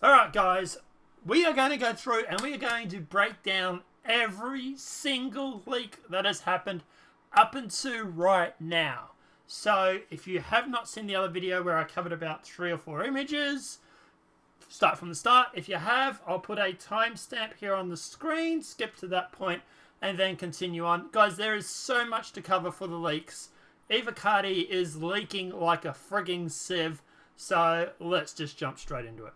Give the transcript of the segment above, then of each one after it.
Alright guys, we are going to go through and we are going to break down every single leak that has happened up until right now. So if you have not seen the other video where I covered about 3 or 4 images, start from the start. If you have, I'll put a timestamp here on the screen, skip to that point and then continue on. Guys, there is so much to cover for the leaks. Evocati is leaking like a frigging sieve, so let's just jump straight into it.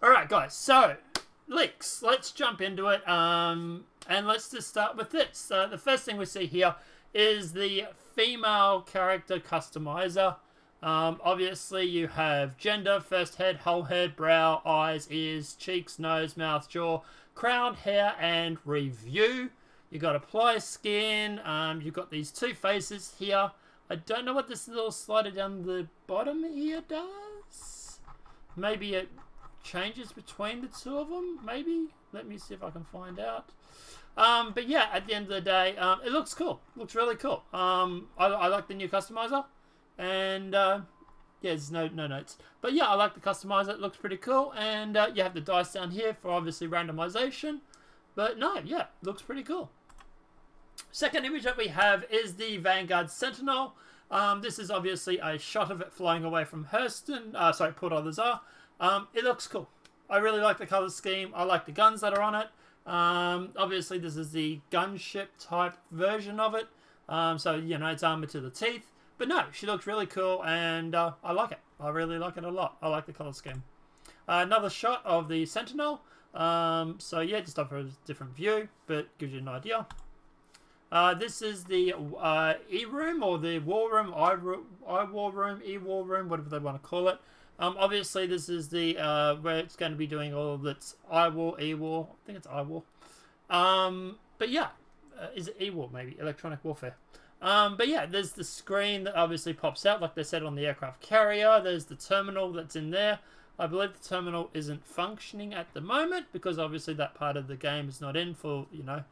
Alright guys, so leaks. Let's jump into it and let's just start with this. The first thing we see here is the female character customizer. Obviously you have gender, first head, whole head, brow, eyes, ears, cheeks, nose, mouth, jaw, crown, hair, and review. You got apply skin. You've got these 2 faces here. I don't know what this little slider down the bottom here does. Maybe it changes between the 2 of them, maybe. Let me see if I can find out. But yeah, at the end of the day, it looks cool. Looks really cool. I like the new customizer. And yeah, there's no notes, but yeah, I like the customizer. It looks pretty cool, and you have the dice down here for obviously randomization. But no, yeah, looks pretty cool. Second image that we have is the Vanguard Sentinel. This is obviously a shot of it flying away from Hurston. Sorry, Port Olisar. It looks cool. I really like the color scheme. I like the guns that are on it. Obviously, this is the gunship type version of it. So you know, it's armored to the teeth. But no, she looks really cool, and I like it. I really like it a lot. I like the color scheme. Another shot of the Sentinel. So yeah, just offer a different view, but gives you an idea. This is the E-Room, or the War Room, I-War Room, E-War Room, whatever they want to call it. Obviously, this is the where it's going to be doing all of its I-War, E-War. I think it's I-War. But yeah, is it E-War maybe? Electronic Warfare. But yeah, there's the screen that obviously pops out, like they said on the aircraft carrier. There's the terminal that's in there. I believe the terminal isn't functioning at the moment because obviously that part of the game is not in for, you know,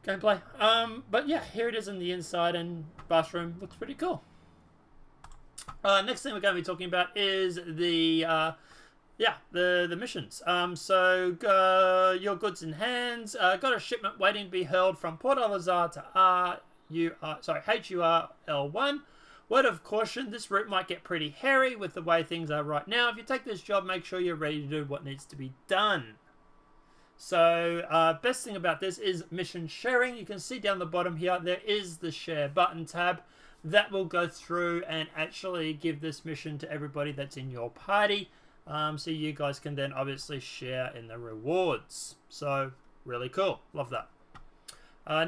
gameplay. But yeah, here it is in the inside, and bathroom looks pretty cool. Next thing we're going to be talking about is the the missions. So your goods in hands. Got a shipment waiting to be hurled from Port Olisar to HUR-L1. Word of caution, this route might get pretty hairy with the way things are right now. If you take this job, make sure you're ready to do what needs to be done. So, best thing about this is mission sharing. You can see down the bottom here, there is the share button tab. That will go through and actually give this mission to everybody that's in your party. So you guys can then obviously share in the rewards. So, really cool. Love that.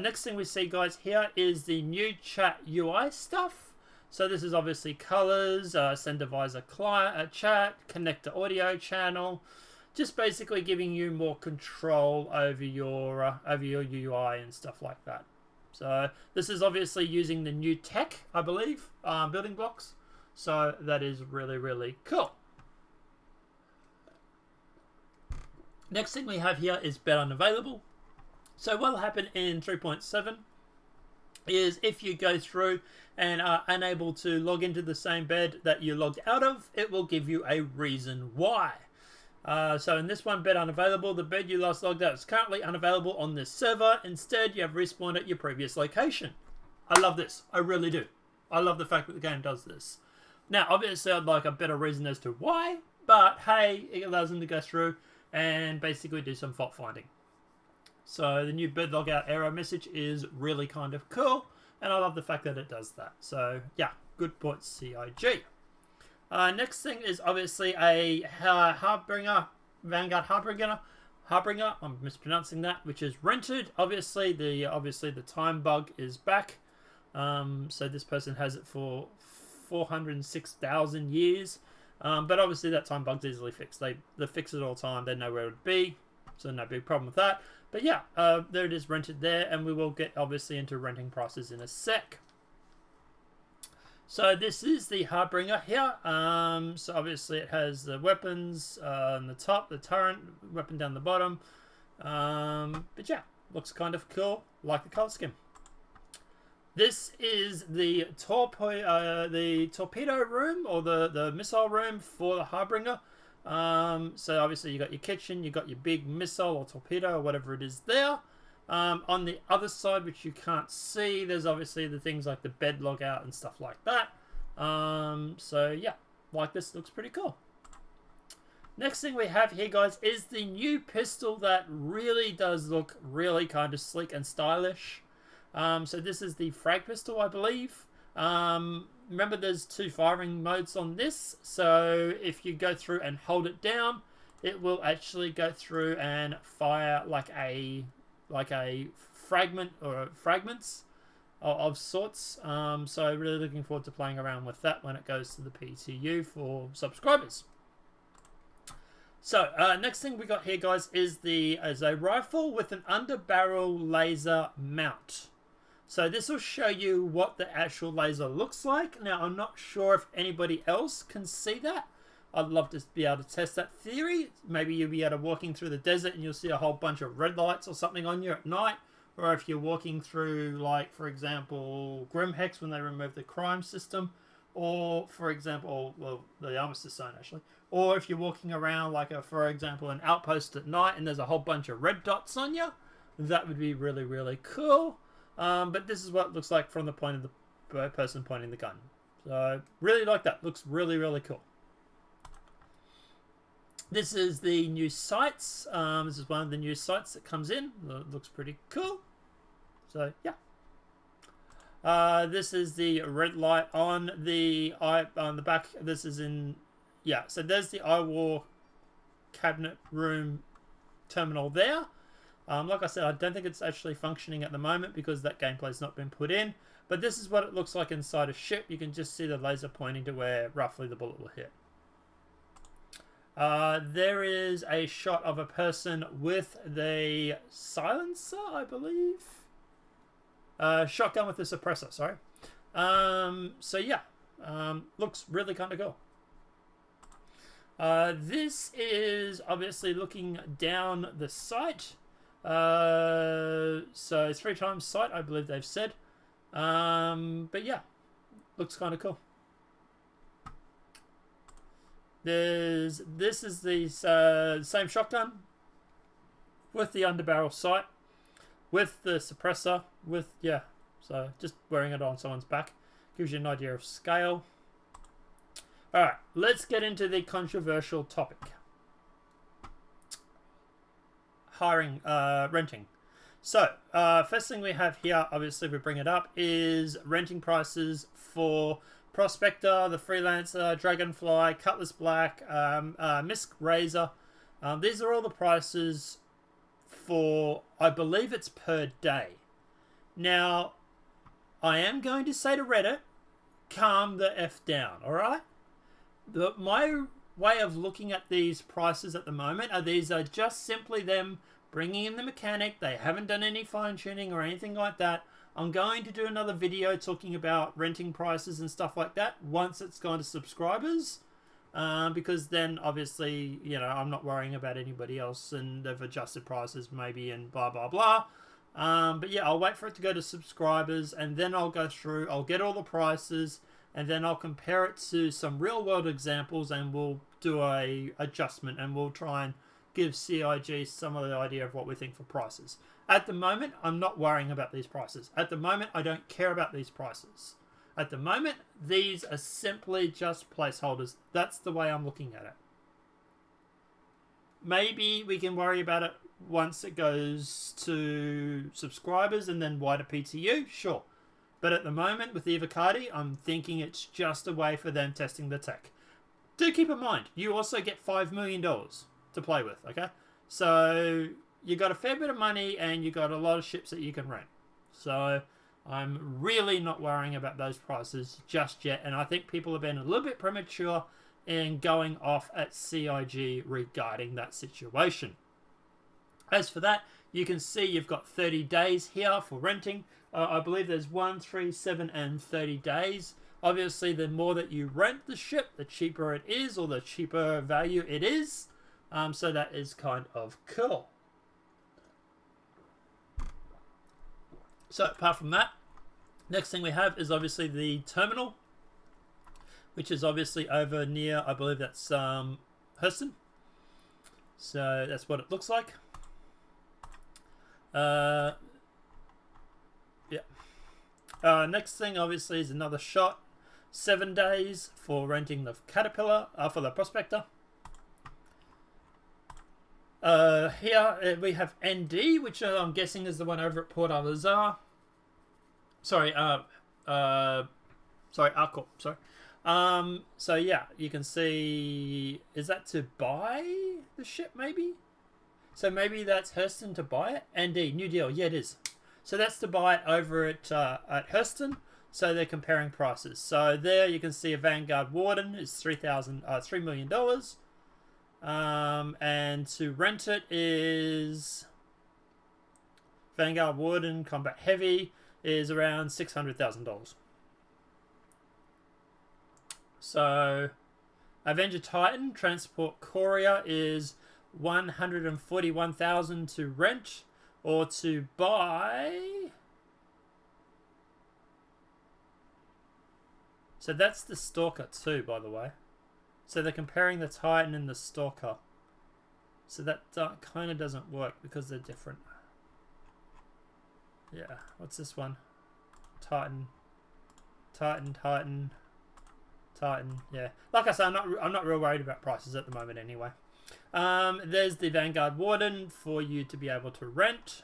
Next thing we see, guys, here is the new chat UI stuff. So this is obviously colors, send visor client, chat, connect to audio channel, just basically giving you more control over your UI and stuff like that. So this is obviously using the new tech, I believe, building blocks. So that is really, really cool. Next thing we have here is bed unavailable. So what will happen in 3.7 is if you go through and are unable to log into the same bed that you logged out of, it will give you a reason why. So in this one, bed unavailable, the bed you last logged out is currently unavailable on this server. Instead, you have respawned at your previous location. I love this. I really do. I love the fact that the game does this. Now, obviously, I'd like a better reason as to why, but hey, it allows them to go through and basically do some fault finding. So the new bed logout error message is really kind of cool, and I love the fact that it does that. So yeah, good point, CIG. Next thing is obviously a Vanguard Harbinger. I'm mispronouncing that, which is rented. Obviously the time bug is back. So this person has it for 406,000 years. But obviously that time bug's easily fixed. They fix it all the time. They know where it would be, so no big problem with that. But yeah, there it is, rented there, and we will get obviously into renting prices in a sec. So this is the Harbinger here. So obviously it has the weapons on the top, the turret, weapon down the bottom. But yeah, looks kind of cool. Like the color scheme. This is the torpedo room, or the missile room for the Harbinger. So obviously you got your kitchen, you got your big missile or torpedo or whatever it is there. On the other side, which you can't see, there's obviously the things like the bed logout and stuff like that. So yeah, like this looks pretty cool. Next thing we have here, guys, is the new pistol that really does look really kind of sleek and stylish. So this is the frag pistol, I believe. Remember, there's 2 firing modes on this. So if you go through and hold it down, it will actually go through and fire like a fragment or fragments of sorts. So really looking forward to playing around with that when it goes to the PTU for subscribers. So next thing we got here, guys, is a rifle with an underbarrel laser mount. So this will show you what the actual laser looks like. Now, I'm not sure if anybody else can see that. I'd love to be able to test that theory. Maybe you'll be able to walking through the desert and you'll see a whole bunch of red lights or something on you at night. Or if you're walking through, like, for example, Grimhex when they remove the crime system. Or, for example, well, the Armistice Zone, actually. Or if you're walking around, like, for example, an outpost at night and there's a whole bunch of red dots on you. That would be really, really cool. But this is what it looks like from the point of the person pointing the gun. So, really like that. Looks really, really cool. This is the new sights. This is one of the new sights that comes in. It looks pretty cool. So, yeah. This is the red light on the back. This is in... Yeah, so there's the iWar cabinet room terminal there. Like I said, I don't think it's actually functioning at the moment because that gameplay's not been put in. But this is what it looks like inside a ship. You can just see the laser pointing to where roughly the bullet will hit. There is a shot of a person with the silencer, I believe. Shotgun with the suppressor, sorry. So yeah, looks really kind of cool. This is obviously looking down the sight. So 3 times sight, I believe they've said. But yeah, looks kind of cool. This is the same shotgun with the underbarrel sight, with the suppressor, so just wearing it on someone's back gives you an idea of scale. Alright, let's get into the controversial topic. Renting. So, first thing we have here, obviously we bring it up, is renting prices for Prospector, the Freelancer, Dragonfly, Cutlass Black, Misk Razor. These are all the prices for, I believe it's per day. Now, I am going to say to Reddit, calm the F down, alright? My way of looking at these prices at the moment are these are just simply them bringing in the mechanic. They haven't done any fine-tuning or anything like that. I'm going to do another video talking about renting prices and stuff like that once it's gone to subscribers. Because then, obviously, you know, I'm not worrying about anybody else and they've adjusted prices maybe and blah, blah, blah. But yeah, I'll wait for it to go to subscribers and then I'll go through, I'll get all the prices and then I'll compare it to some real-world examples and we'll do a adjustment and we'll try and give CIG some of the idea of what we think for prices. At the moment, I'm not worrying about these prices. At the moment, I don't care about these prices. At the moment, these are simply just placeholders. That's the way I'm looking at it. Maybe we can worry about it once it goes to subscribers and then wider PTU, sure. But at the moment, with the Evocati, I'm thinking it's just a way for them testing the tech. Do keep in mind, you also get $5 million to play with, okay? So you got a fair bit of money and you got a lot of ships that you can rent. So I'm really not worrying about those prices just yet. And I think people have been a little bit premature in going off at CIG regarding that situation. As for that, you can see you've got 30 days here for renting. I believe there's 1, 3, 7, and 30 days. Obviously, the more that you rent the ship, the cheaper it is, or the cheaper value it is. So that is kind of cool. So apart from that, Next thing we have is obviously the terminal, which is obviously over near, I believe that's Hurston. So that's what it looks like. Yeah. Next thing obviously is another shot. 7 days for renting the Caterpillar, for the Prospector. Here we have ND, which I'm guessing is the one over at Port Al-Azhar. Sorry, Arcorp, sorry. So yeah, you can see, is that to buy the ship maybe? So maybe that's Hurston to buy it? ND, new deal, yeah it is. So that's to buy it over at Hurston. So they're comparing prices. So there you can see a Vanguard Warden is $3 million. And to rent it is Vanguard Warden Combat Heavy is around $600,000. So Avenger Titan Transport Courier is $141,000 to rent, or to buy. So that's the Stalker too, by the way. So they're comparing the Titan and the Stalker. So that kind of doesn't work because they're different. Yeah, what's this one? Titan. Yeah, like I said, I'm not real worried about prices at the moment anyway. There's the Vanguard Warden for you to be able to rent,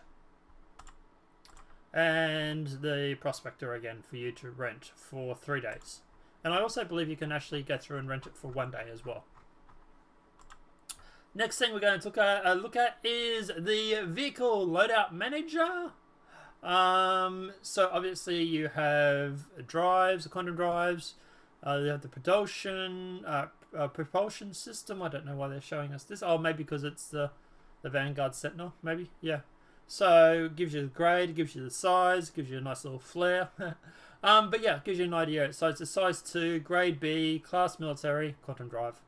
and the Prospector again for you to rent for 3 days. And I also believe you can actually go through and rent it for 1 day as well. Next thing we're going to look at is the Vehicle Loadout Manager. So obviously you have drives, the quantum drives. You have the propulsion system. I don't know why they're showing us this. Oh, maybe because it's the Vanguard Sentinel. Maybe, yeah. So it gives you the grade, it gives you the size, gives you a nice little flare. But yeah, it gives you an idea. So it's a size 2, grade B, class military, quantum drive.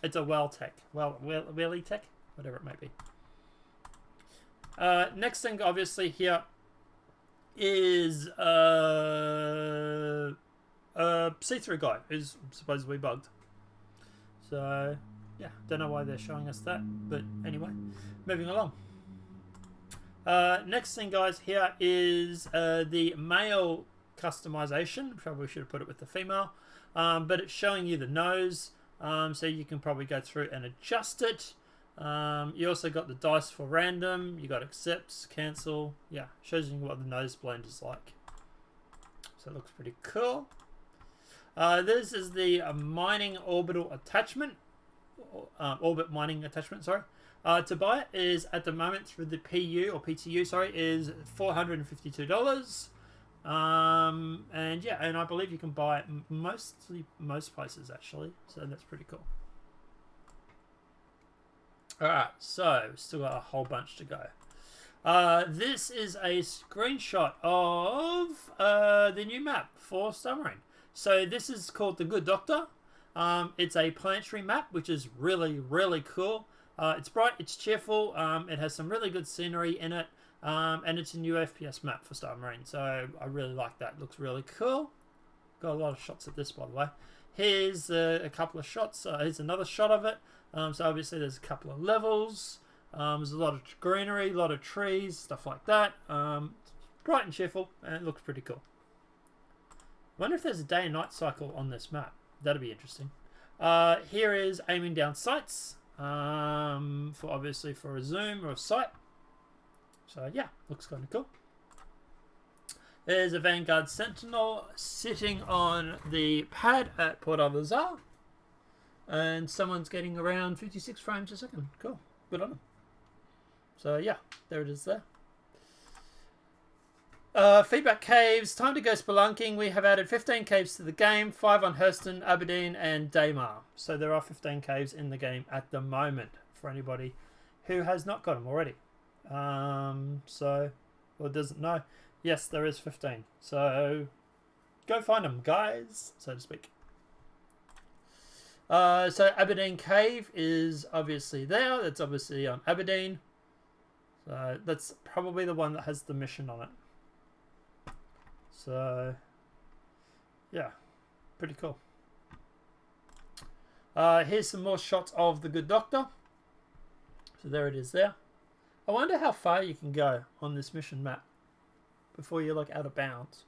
It's a Welltech, Tech, whatever it may be. Next thing, obviously here is see-through guy is supposedly bugged. So yeah, don't know why they're showing us that, but anyway, moving along. Next thing, guys, here is the male customization. Probably should have put it with the female, but it's showing you the nose, so you can probably go through and adjust it. You also got the dice for random. You got accepts, cancel. Yeah, shows you what the nose blend is like. So it looks pretty cool. This is the mining orbital attachment, orbit mining attachment. Sorry. To buy it is at the moment through the PTU. Sorry, is $452. And yeah, and I believe you can buy it most places actually. So that's pretty cool. Alright, so still got a whole bunch to go. This is a screenshot of the new map for Star Marine. So this is called the Good Doctor. It's a planetary map, which is really, really cool. It's bright, it's cheerful, it has some really good scenery in it, and it's a new FPS map for Star Marine. So I really like that. It looks really cool. Got a lot of shots at this, by the way. Here's a couple of shots. Here's another shot of it. So obviously there's a couple of levels. There's a lot of greenery, a lot of trees, stuff like that. Bright and cheerful, and it looks pretty cool. Wonder if there's a day and night cycle on this map. That'd be interesting. Here is aiming down sights, obviously for a zoom or a sight. So yeah, looks kind of cool. There's a Vanguard Sentinel sitting on the pad at Port Al-Azhar, and someone's getting around 56 frames a second. Cool, good on them. So yeah, there it is there. Feedback caves. Time to go spelunking. We have added 15 caves to the game, 5 on Hurston, Aberdeen, and Daymar. So there are 15 caves in the game at the moment for anybody who has not got them already. Or doesn't know. Yes, there is 15. So go find them, guys, so to speak. So Aberdeen Cave is obviously there. That's obviously on Aberdeen. So that's probably the one that has the mission on it. So, yeah, pretty cool. Here's some more shots of the Good Doctor. So there it is there. I wonder how far you can go on this mission map before you're like out of bounds.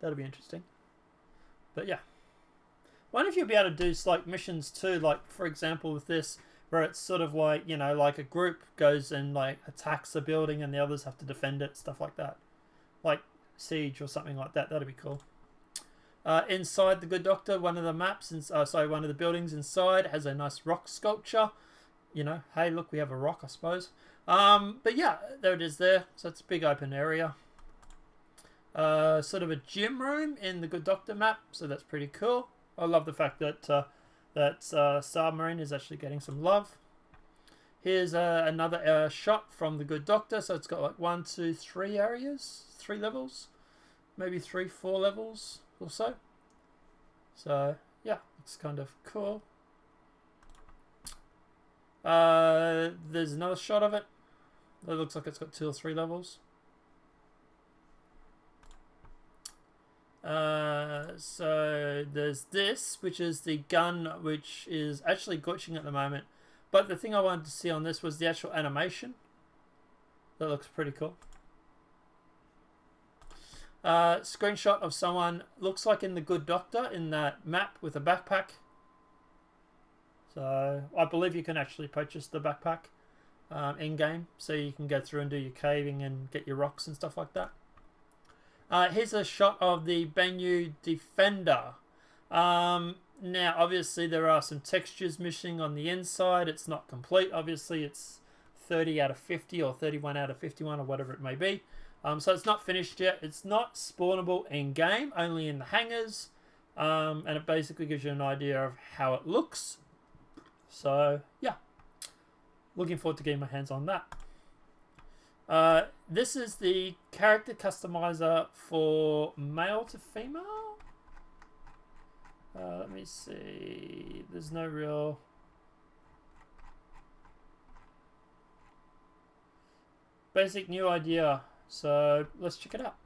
That'll be interesting. But yeah. Wonder if you'll be able to do like missions too, like for example with this, where it's sort of like, you know, like a group goes and like attacks a building and the others have to defend it, stuff like that. Like Siege or something like that. That'd be cool. Inside the Good Doctor, one of the maps, one of the buildings inside has a nice rock sculpture. You know, hey, look, we have a rock, I suppose. But yeah, there it is there. So it's a big open area. Sort of a gym room in the Good Doctor map, so that's pretty cool. I love the fact that Submarine is actually getting some love. Here's another shot from the Good Doctor. So it's got like 1, 2, 3 areas, 3 levels, maybe 3, 4 levels or so. So yeah, it's kind of cool. There's another shot of it. It looks like it's got 2 or 3 levels. So there's this, which is the gun, which is actually glitching at the moment. But the thing I wanted to see on this was the actual animation. That looks pretty cool. Screenshot of someone, looks like in the Good Doctor, in that map with a backpack. So I believe you can actually purchase the backpack in-game. So you can go through and do your caving and get your rocks and stuff like that. Here's a shot of the Banyu Defender. Now, obviously, there are some textures missing on the inside. It's not complete. Obviously, it's 30 out of 50 or 31 out of 51 or whatever it may be. So it's not finished yet. It's not spawnable in-game, only in the hangars. And it basically gives you an idea of how it looks. So, yeah. Looking forward to getting my hands on that. This is the character customizer for male to female. Let me see. There's no real... basic new idea. So let's check it out.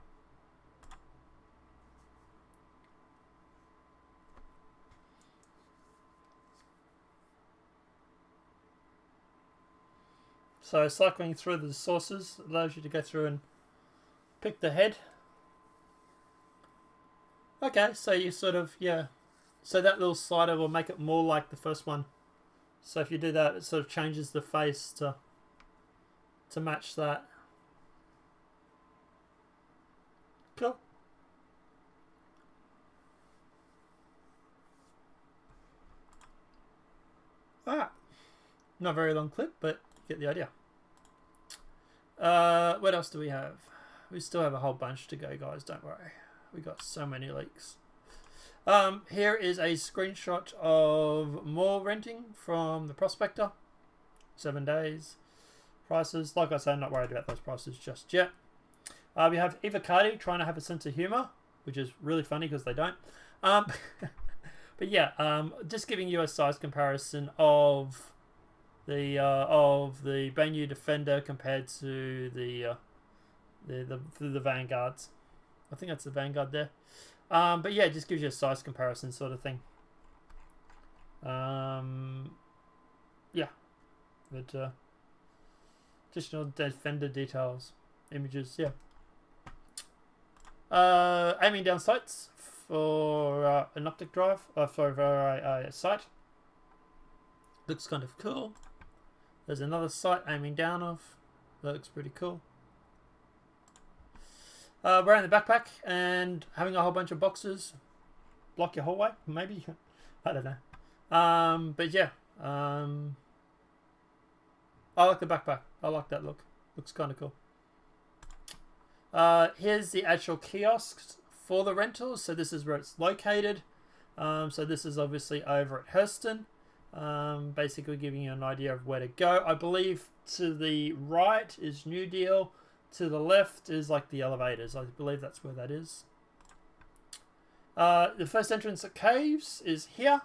So cycling through the sources allows you to go through and pick the head. Okay, so you sort of, yeah. So that little slider will make it more like the first one. So if you do that, it sort of changes the face to match that. Cool. Alright. Not a very long clip, but you get the idea. What else do we have? We still have a whole bunch to go, guys. Don't worry. We got so many leaks. Here is a screenshot of more renting from the Prospector. 7 days. Prices. Like I said, I'm not worried about those prices just yet. We have Evocati trying to have a sense of humour, which is really funny because they don't. But yeah, just giving you a size comparison of the Banyu Defender compared to the Vanguards. I think that's the Vanguard there. But yeah, it just gives you a size comparison sort of thing. Yeah, but additional Defender details, images. Yeah. Aiming down sights for an optic drive, for a sight. Looks kind of cool. There's another sight aiming down of. That looks pretty cool. Wearing the backpack and having a whole bunch of boxes block your hallway, maybe. I don't know. But yeah, I like the backpack. I like that look. Looks kind of cool. Here's the actual kiosks for the rentals. So this is where it's located. So this is obviously over at Hurston. Basically giving you an idea of where to go. I believe to the right is New Deal. To the left is like the elevators. I believe that's where that is. The first entrance at Caves is here.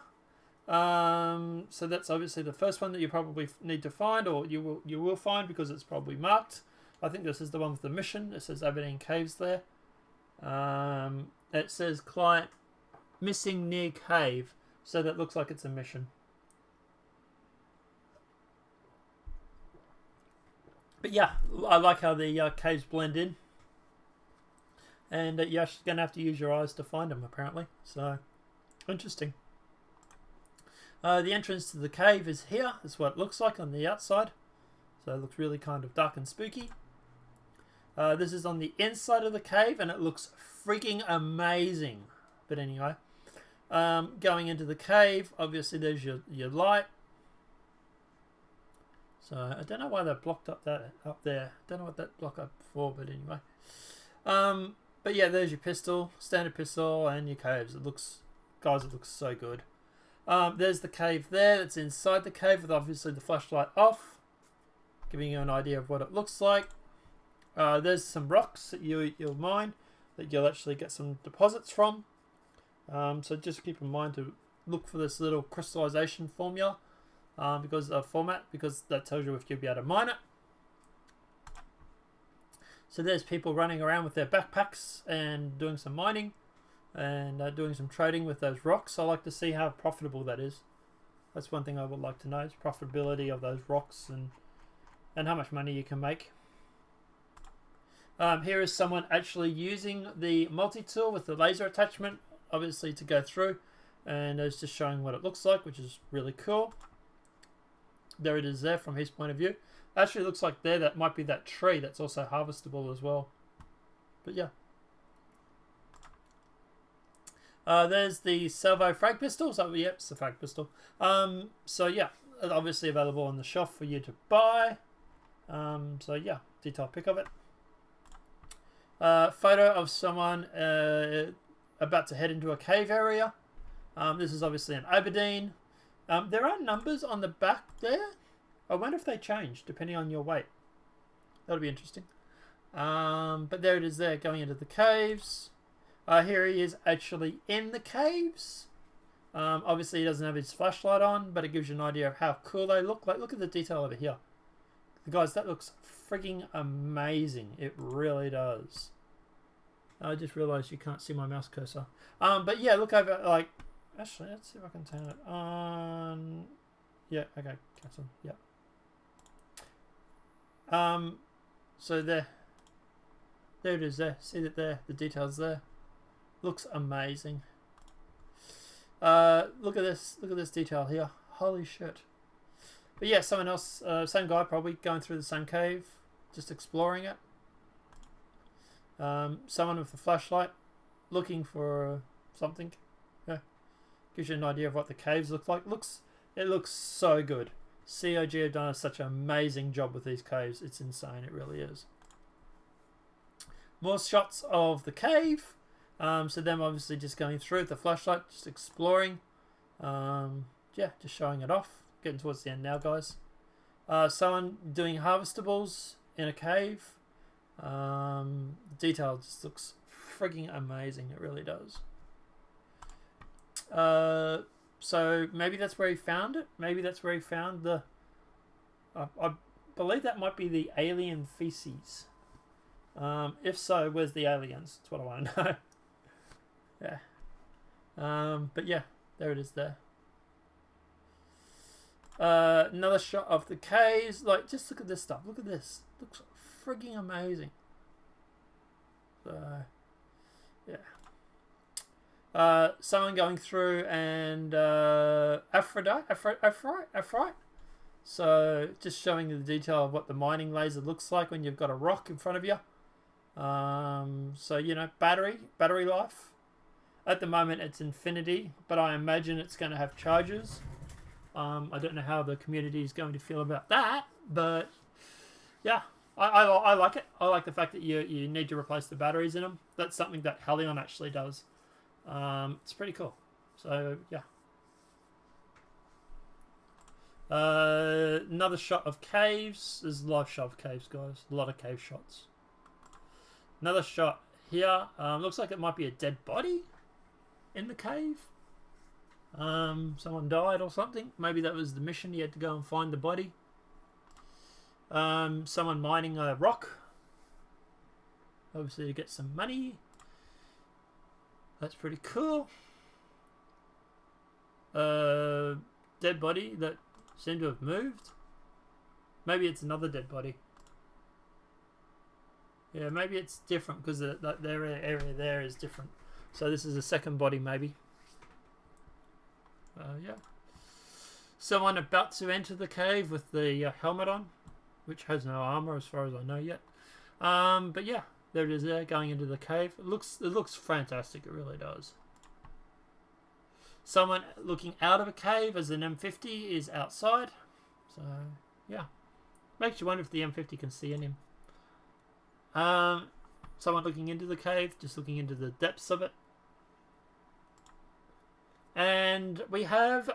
So that's obviously the first one that you probably need to find, or you will find because it's probably marked. I think this is the one with the mission. It says Aberdeen Caves there. It says client missing near cave, so that looks like it's a mission. But yeah, I like how the caves blend in. And you're actually going to have to use your eyes to find them, apparently. So, interesting. The entrance to the cave is here. That's what it looks like on the outside. So it looks really kind of dark and spooky. This is on the inside of the cave, and it looks freaking amazing. But anyway, going into the cave, obviously there's your light. So I don't know why they blocked up that up there. Don't know what that blocked up for, but anyway. But yeah, there's your pistol, standard pistol, and your caves. It looks, guys, it looks so good. There's the cave there. That's inside the cave with obviously the flashlight off, giving you an idea of what it looks like. There's some rocks that you'll mine that you'll actually get some deposits from. So just keep in mind to look for this little crystallization formula because that tells you if you'll be able to mine it. So there's people running around with their backpacks and doing some mining and doing some trading with those rocks. I like to see how profitable that is. That's one thing I would like to know, is profitability of those rocks and how much money you can make. Here is someone actually using the multi-tool with the laser attachment, obviously, to go through, and it's just showing what it looks like, which is really cool. There it is there from his point of view. Actually looks like there that might be that tree that's also harvestable as well. But yeah. There's the salvo frag pistol. So yep, it's the frag pistol. So yeah, obviously available on the shelf for you to buy. So yeah, detailed pic of it. Photo of someone about to head into a cave area. This is obviously in Aberdeen. There are numbers on the back there. I wonder if they change depending on your weight. That'll be interesting. But there it is there, going into the caves. Here he is actually in the caves. Obviously he doesn't have his flashlight on, but it gives you an idea of how cool they look. Like, look at the detail over here. Guys, that looks freaking amazing. It really does. I just realised you can't see my mouse cursor. But yeah, look over, like, actually, let's see if I can turn it on. Yeah, okay, cancel. Yeah. So there it is there. See that there, the details there. Looks amazing. Look at this detail here. Holy shit. But yeah, someone else, same guy probably going through the same cave, just exploring it. Someone with a flashlight looking for something. Yeah. Gives you an idea of what the caves look like. It looks so good. COG have done such an amazing job with these caves. It's insane. It really is. More shots of the cave. So them obviously just going through with the flashlight, just exploring. Yeah, just showing it off. Getting towards the end now, guys. Someone doing harvestables in a cave. The detail just looks frigging amazing. It really does. So maybe that's where he found it. Maybe that's where he found the... I believe that might be the alien feces. If so, where's the aliens? That's what I want to know. Yeah. But yeah, there it is there. Another shot of the caves. Like, just look at this stuff. Look at this. Looks frigging amazing. So, yeah. Someone going through and Aphrodite. So just showing you the detail of what the mining laser looks like when you've got a rock in front of you. So you know, battery life. At the moment it's infinity, but I imagine it's going to have charges. I don't know how the community is going to feel about that, but yeah, I like it. I like the fact that you need to replace the batteries in them. That's something that Helion actually does. It's pretty cool. So yeah. Another shot of caves. There's a live shot of caves, guys. A lot of cave shots. Another shot here. Looks like it might be a dead body in the cave. Someone died or something. Maybe that was the mission. You had to go and find the body. Someone mining a rock. Obviously to get some money. That's pretty cool. Dead body that seemed to have moved. Maybe it's another dead body. Yeah, maybe it's different because their area there is different. So this is a second body, maybe. Yeah. Someone about to enter the cave with the helmet on, which has no armor as far as I know yet. But yeah, there it is there, going into the cave. It looks fantastic, it really does. Someone looking out of a cave as an M50 is outside. So, yeah. Makes you wonder if the M50 can see in him. Someone looking into the cave, just looking into the depths of it. And we have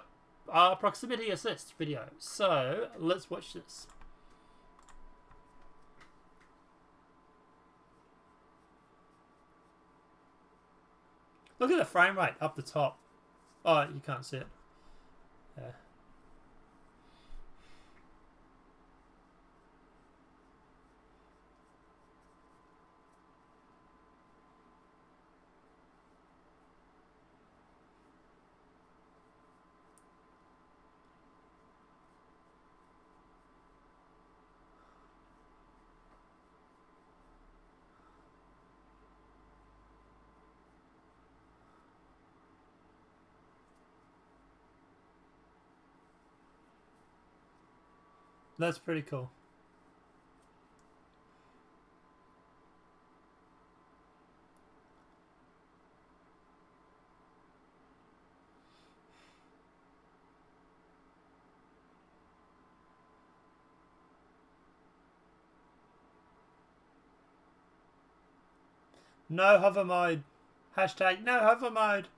our proximity assist video. So, let's watch this. Look at the frame rate up the top. Oh, you can't see it. Yeah. That's pretty cool. No hover mode. Hashtag no hover mode.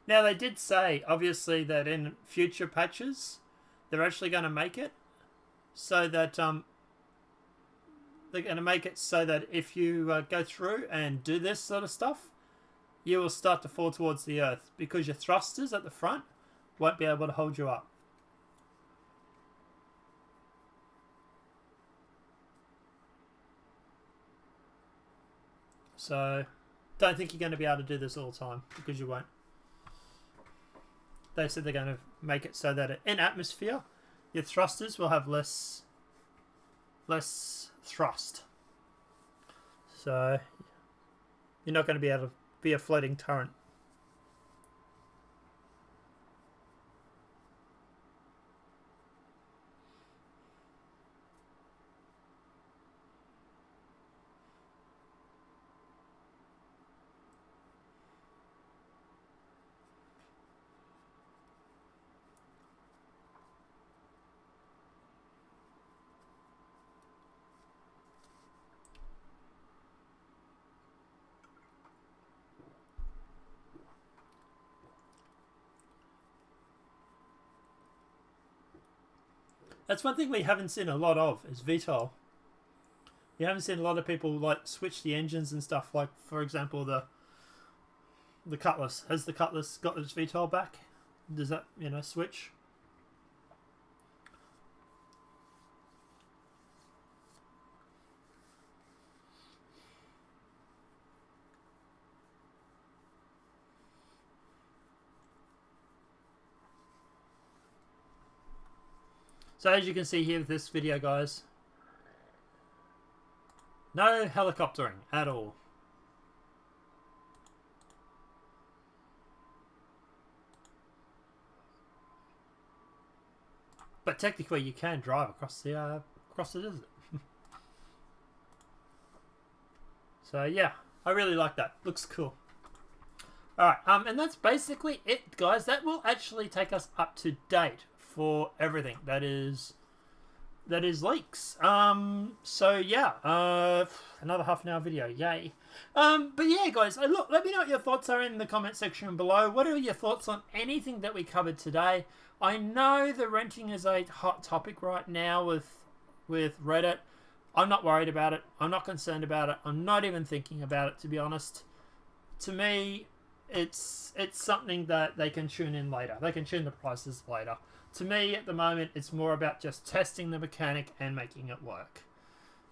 Now they did say, obviously, that in future patches, they're actually going to make it so that they're going to make it so that if you go through and do this sort of stuff, you will start to fall towards the earth because your thrusters at the front won't be able to hold you up. So, don't think you're going to be able to do this all the time because you won't. They said they're going to make it so that in atmosphere, your thrusters will have less thrust. So, you're not going to be able to be a floating turret. That's one thing we haven't seen a lot of is VTOL. You haven't seen a lot of people like switch the engines and stuff. Like, for example, the Cutlass. Has the Cutlass got its VTOL back? Does that, switch? So as you can see here with this video, guys, no helicoptering at all. But technically you can drive across the desert. So yeah, I really like that. Looks cool. Alright, and that's basically it, guys. That will actually take us up to date for everything that is leaks. So yeah, another half an hour video, yay. But yeah, guys, look, let me know what your thoughts are in the comment section below. What are your thoughts on anything that we covered today? I know the renting is a hot topic right now with Reddit. I'm not worried about it. I'm not concerned about it. I'm not even thinking about it, to be honest. To me, it's something that they can tune in later. They can tune the prices later. To me, at the moment, it's more about just testing the mechanic and making it work.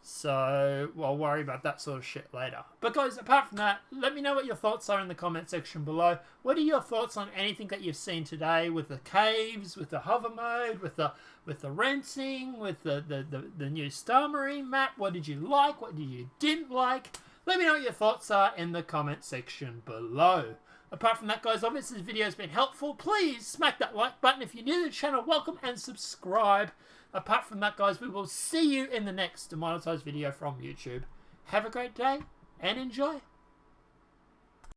So, I'll worry about that sort of shit later. But guys, apart from that, let me know what your thoughts are in the comment section below. What are your thoughts on anything that you've seen today with the caves, with the hover mode, with the renting, with the new Star Marine map? What did you like? What did you didn't like? Let me know what your thoughts are in the comment section below. Apart from that, guys, obviously this video has been helpful. Please smack that like button. If you're new to the channel, welcome and subscribe. Apart from that, guys, we will see you in the next demonetized video from YouTube. Have a great day and enjoy.